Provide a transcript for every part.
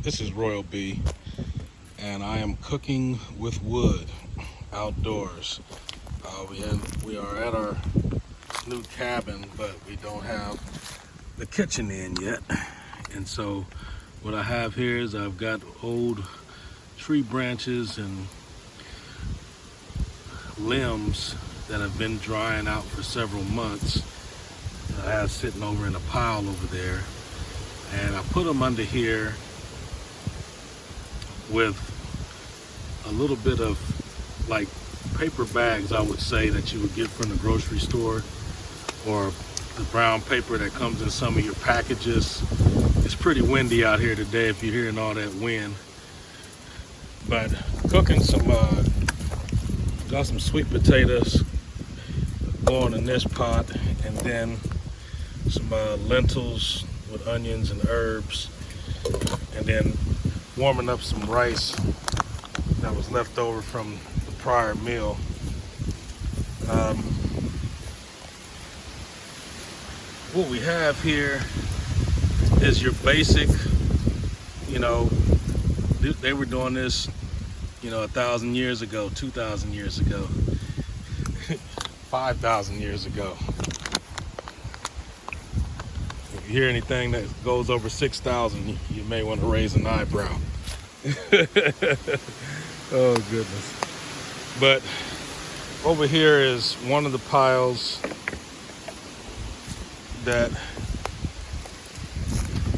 This is Royal B, and I am cooking with wood outdoors. We are at our new cabin, but we don't have the kitchen in yet. And so what I have here is I've got old tree branches and limbs that have been drying out for several months that I have sitting over in a pile over there. And I put them under here with a little bit of like paper bags, I would say, that you would get from the grocery store, or the brown paper that comes in some of your packages. It's pretty windy out here today if you're hearing all that wind. But cooking got some sweet potatoes going in this pot, and then some lentils with onions and herbs, and then warming up some rice that was left over from the prior meal. What we have here is your basic, they were doing this, 1,000 years ago, 2,000 years ago, 5,000 years ago. If you hear anything that goes over 6,000, you may want to raise an eyebrow. Oh goodness. But over here is one of the piles that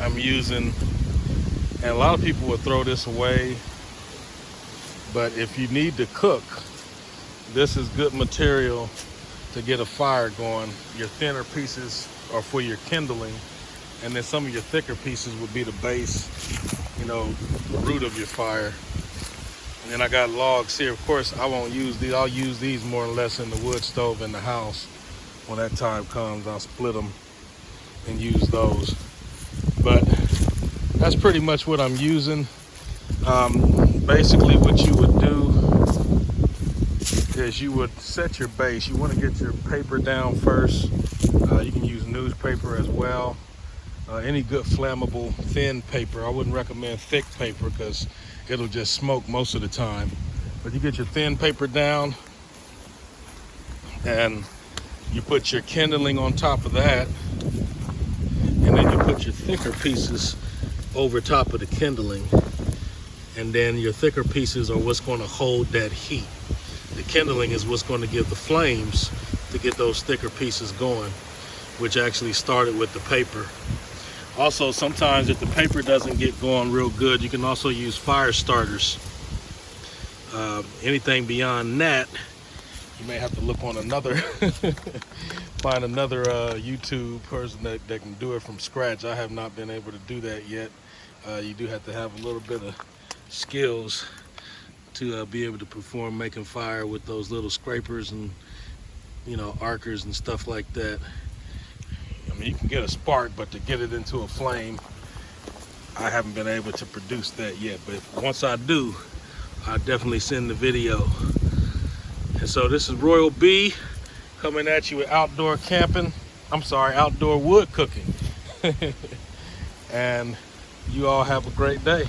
I'm using, and a lot of people would throw this away, but if you need to cook, this is good material to get a fire going. Your thinner pieces are for your kindling, and then some of your thicker pieces would be the base, the root of your fire. And then I got logs here. Of course, I won't use these. I'll use these more or less in the wood stove in the house. When that time comes, I'll split them and use those. But that's pretty much what I'm using. Basically what you would do is you would set your base. You want to get your paper down first. You can use newspaper as well. Any good flammable thin paper. I wouldn't recommend thick paper because it'll just smoke most of the time. But you get your thin paper down, and you put your kindling on top of that, and then you put your thicker pieces over top of the kindling, and then your thicker pieces are what's going to hold that heat. The kindling is what's going to give the flames to get those thicker pieces going, which actually started with the paper. Also, sometimes if the paper doesn't get going real good, you can also use fire starters. Anything beyond that, you may have to look on another, find another YouTube person that can do it from scratch. I have not been able to do that yet. You do have to have a little bit of skills to be able to perform making fire with those little scrapers and, arcers and stuff like that. I mean, you can get a spark, but to get it into a flame, I haven't been able to produce that yet. But once I do, I'll definitely send the video. And so this is Royal B coming at you with outdoor camping. Outdoor wood cooking. And you all have a great day.